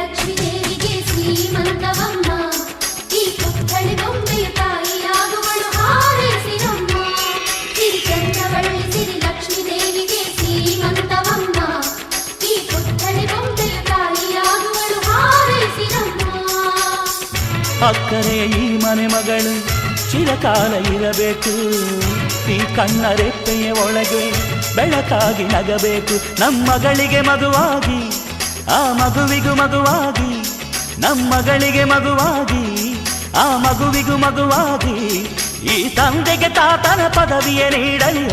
ಲಕ್ಷ್ಮೀ ದೇವಿಗೆ ಶ್ರೀಮಂತವಮ್ಮ ಈ ಪುತ್ಥಳಿ ಬೊಂಬೆಯ ತಾಯಿಯಾಗುವಳು ಹಾರೈಸಿರಮ್ಮ ಸಿರಿ ಚಂದ್ರವಳ್ಳಿ ಸಿರಿ ಲಕ್ಷ್ಮೀ ದೇವಿಗೆ ಶ್ರೀಮಂತವಮ್ಮ ಈ ಪುತ್ಥಳಿ ಬೊಂಬೆಯ ತಾಯಿಯಾಗುವಳು ಹಾರೈಸಿರಮ್ಮ. ಅಕ್ಕರೆ ಈ ಮನೆ ಮಗಳು ಚಿರಕಾಲ ಇರಬೇಕು, ಈ ಕಣ್ಣ ರೆಪ್ಪೆಯ ಒಳಗೆ ಬೆಳಕಾಗಿ ನಗಬೇಕು. ನಮ್ಮಗಳಿಗೆ ಮಗುವಾಗಿ ಆ ಮಗುವಿಗೂ ಮಗುವಾಗಿ, ನಮ್ಮಗಳಿಗೆ ಮಗುವಾಗಿ ಆ ಮಗುವಿಗೂ ಮಗುವಾಗಿ, ಈ ತಂದೆಗೆ ತಾತನ ಪದವಿಯ ನೀಡಲಿ.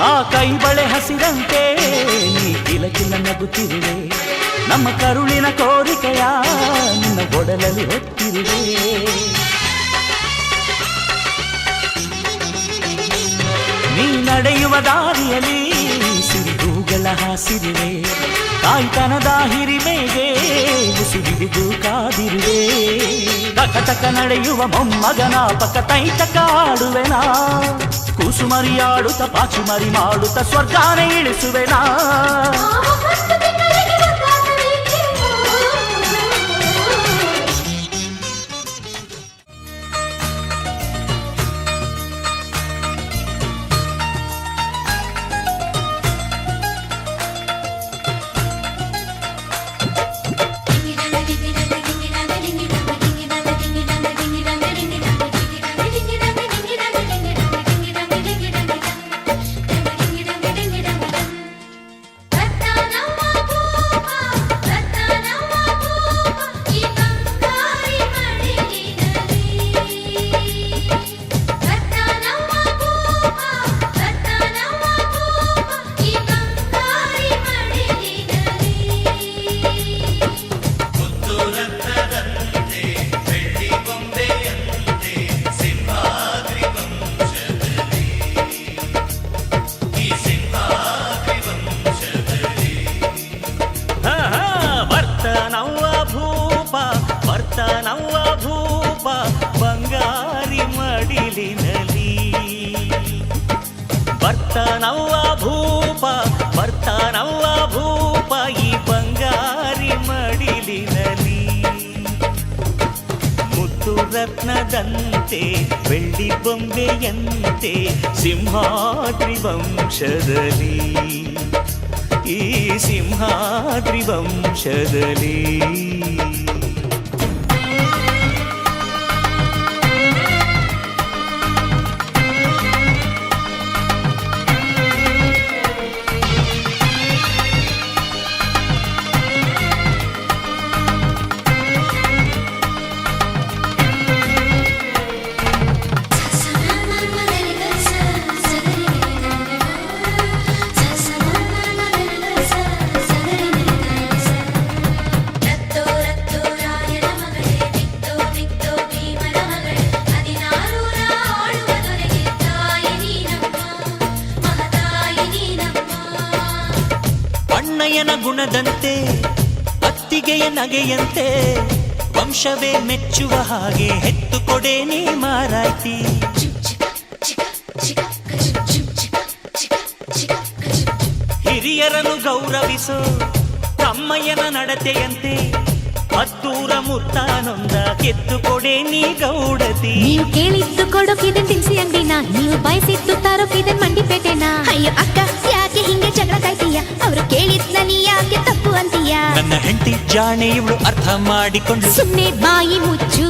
ಆ ಕೈ ಬಳೆ ಹಸಿರಂತೆ ನೀ ಕಿಲಕಿಲ ನಗುತ್ತಿರುವೆ, ನಮ್ಮ ಕರುಳಿನ ಕೋರಿಕೆಯ ನಿನ್ನ ಒಡಲಲ್ಲಿ ಹೊತ್ತಿರುವೆ. ನೀ ನಡೆಯುವ ದಾರಿಯಲ್ಲಿ ಸಿರಿಗೂಗಳ ಹಾಸಿರುವೆ, ತಾಯ್ತನದ ಹಿರಿಮೆಗೆ ಉಸಿರಿದು ಕಾದಿರುವೆ. ತಕ ತಕ ನಡೆಯುವ ಮೊಮ್ಮಗನ ಪಕ್ಕ ತೈತಕ ಆಡುವೆನಾ, ಕೂಸುಮರಿಯಾಡುತ್ತ ಪಾಚುಮರಿ ಮಾಡುತ್ತ ಸ್ವರ್ಗಾನೆ ಇಳಿಸುವೆನಾ. ನವ್ವ ಭೂಪ ಬಂಗಾರಿ ಮಡಿಲಿನಲಿ, ಬರ್ತಾನವ್ವ ಭೂಪ ಬರ್ತಾನವ್ವ ಭೂಪ ಈ ಬಂಗಾರಿ ಮಡಿಲಿನಲಿ. ಮುತ್ತು ರತ್ನದಂತೆ ಬೆಳ್ಳಿ ಬೊಂಬೆಯಂತೆ ಸಿಂಹಾದ್ರಿ ವಂಶದಲ್ಲಿ, ಈ ಸಿಂಹಾದ್ರಿ ವಂಶದಲ್ಲಿ. ಅಣ್ಣಯ್ಯನ ಗುಣದಂತೆ ಅತ್ತಿಗೆಯ ನಗೆಯಂತೆ ವಂಶವೇ ಮೆಚ್ಚುವ ಹಾಗೆ ಹೆತ್ತು ಕೊಡೆ ನೀ ಮಾರಾಯ್ತಿ. ಹಿರಿಯರನ್ನು ಗೌರವಿಸೋ ತಮ್ಮಯ್ಯನ ನಡತೆಯಂತೆ ಹತ್ತೂರ ಮುತ್ತಾನೊಂದ ಕೆತ್ತು ಕೊಡೆ ನೀ ಗೌಡತಿ. ನೀವು ಕೇಳಿದ್ದು ಕೊಡೋಕಿದನ್ ತಿನ್ಸಿ ಅಂಗಡಿನ, ನೀವು ಬಯಸಿದ್ದು ತಾರೋಕಿದನ್ ಮಂಡಿಪೇಟೆನ. ಅಯ್ಯೋ ಅಕ್ಕ ಯಾಕೆ ಹಿಂಗೆ ಜಗಳ ಕಾಯ್ತೀಯ, ಅವರು ಕೇಳಿದ್ನ ನೀ ಯಾಕೆ ತಪ್ಪು ಅಂತೀಯ. ನನ್ನ ಹೆಂಡತಿ ಜಾಣೆ ಇವಳು ಅರ್ಥ ಮಾಡಿಕೊಂಡು ಸುಮ್ಮನೆ ಬಾಯಿ ಮುಚ್ಚು.